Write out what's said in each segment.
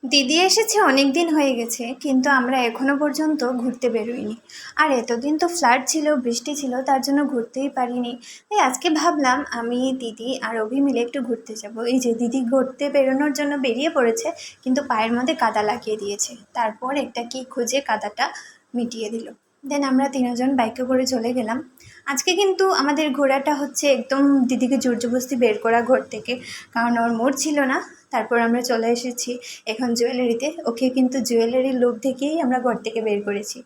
দিদি এসেছে অনেক দিন হয়ে গেছে, কিন্তু আমরা এখনো পর্যন্ত ঘুরতে বেরোইনি। আর এতদিন তো ফ্লাড ছিল, বৃষ্টি ছিল, তার জন্য ঘুরতেই পারিনি। তাই আজকে ভাবলাম আমি, দিদি আর অভি মিলে একটু ঘুরতে যাব। এই যে দিদি ঘুরতে বেরোনোর জন্য বেরিয়ে পড়েছে, কিন্তু পায়ের মধ্যে কাদা লাগিয়ে দিয়েছে। তারপর একটা কি খুঁজে কাদাটা মিটিয়ে দিল। দেন আমরা তিনজন বাইকে করে চলে গেলাম। আজকে কিন্তু আমাদের ঘোরাটা হচ্ছে একদম দিদিকে জোর জবরদস্তি বের করা ঘর থেকে, কারণ ওর মুড ছিল না। তারপর আমরা চলে এসেছি এখন জুয়েলারিতে। ওকে কিন্তু জুয়েলারির লোভ থেকেই আমরা ঘর থেকে বের করেছি।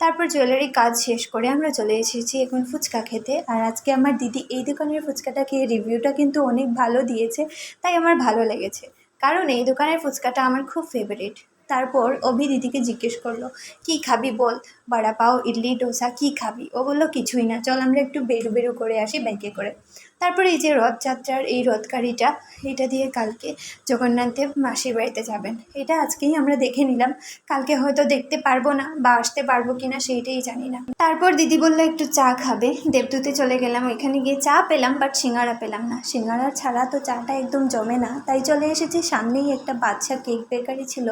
তারপর জুয়েলারি কাজ শেষ করে আমরা চলে এসেছি এখন ফুচকা খেতে। আর আজকে আমার দিদি এই দোকানের ফুচকাটা খেয়ে রিভিউটা কিন্তু অনেক ভালো দিয়েছে, তাই আমার ভালো লেগেছে, কারণ এই দোকানের ফুচকাটা আমার খুব ফেভারিট। তারপর অভি দিদিকে জিজ্ঞেস করলো, কি খাবি বল, বড়া পাও, ইডলি, ডোসা, কি খাবি? ও বললো কিছুই না, চল আমরা একটু বেরু বেরু করে আসি বাইকে করে। তারপরে এই যে রথযাত্রার এই রথ গাড়িটা, এটা দিয়ে কালকে জগন্নাথদেব মাসির বাড়িতে যাবেন। এটা আজকেই আমরা দেখে নিলাম, কালকে হয়তো দেখতে পারবো না বা আসতে পারবো কিনা সেইটাই জানি না। তারপর দিদি বললো একটু চা খাবে, দেবদূতে চলে গেলাম। ওইখানে গিয়ে চা পেলাম, বাট সিঙ্গারা পেলাম না। সিঙ্গারা ছাড়া তো চাটা একদম জমে না, তাই চলে এসেছি সামনেই একটা বাচ্চা কেক বেকারি ছিল,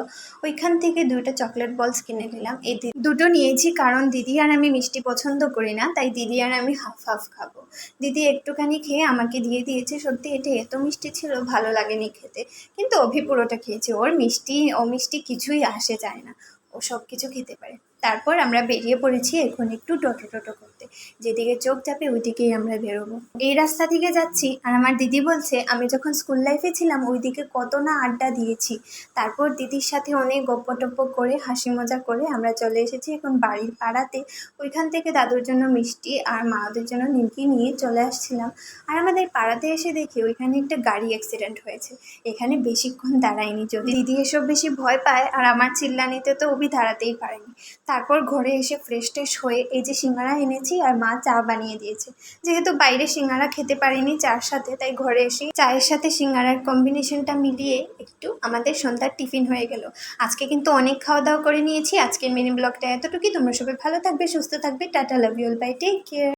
ওইখান থেকে 2টা চকলেট বলস কিনে নিলাম। এই দুটো নিয়েছি কারণ দিদি আর আমি মিষ্টি পছন্দ করি না, তাই দিদি আর আমি হাফ হাফ খাবো। দিদি একটুখানি খেয়ে আমাকে দিয়ে দিয়েছে। সত্যি এটা এত মিষ্টি ছিল, ভালো লাগেনি খেতে, কিন্তু অভি পুরোটা খেয়েছে। ওর মিষ্টি অমিষ্টি কিছুই আসে যায় না, ও সব কিছু খেতে পারে। তারপর আমরা বেরিয়ে পড়েছি এখন একটু টোটো টোটো করতে, যেদিকে চোখ যাবে ওইদিকেই আমরা বেরোবো। এই রাস্তা থেকে যাচ্ছি আর আমার দিদি বলছে আমি যখন স্কুল লাইফে ছিলাম ওইদিকে কত না আড্ডা দিয়েছি। তারপর দিদির সাথে অনেক গপ্প টপ্প করে হাসি মজা করে আমরা চলে এসেছি এখন বাড়ির পাড়াতে। ওইখান থেকে দাদুর জন্য মিষ্টি আর মাদের জন্য নিমকি নিয়ে চলে আসছিলাম। আর আমাদের পাড়াতে এসে দেখি ওইখানে একটা গাড়ি অ্যাক্সিডেন্ট হয়েছে। এখানে বেশিক্ষণ দাঁড়ায়নি, যদি দিদি এসব বেশি ভয় পায় আর আমার চিল্লানিতে তো অভি দাঁড়াতেই পারেনি। তারপর ঘরে এসে ফ্রেশ ট্রেশ হয়ে এই যে সিঙ্গারা এনেছি আর মা চা বানিয়ে দিয়েছে। যেহেতু বাইরে সিঙ্গারা খেতে পারিনি চার সাথে, তাই ঘরে এসে চায়ের সাথে সিঙ্গারার কম্বিনেশনটা মিলিয়ে একটু আমাদের সন্ধ্যার টিফিন হয়ে গেল। আজকে কিন্তু অনেক খাওয়া দাওয়া করে নিয়েছি। আজকের মিনি ব্লগটা এতটুকুই। তোমরা সবাই ভালো থাকবে, সুস্থ থাকবে। Tata, love you all, bye, take care.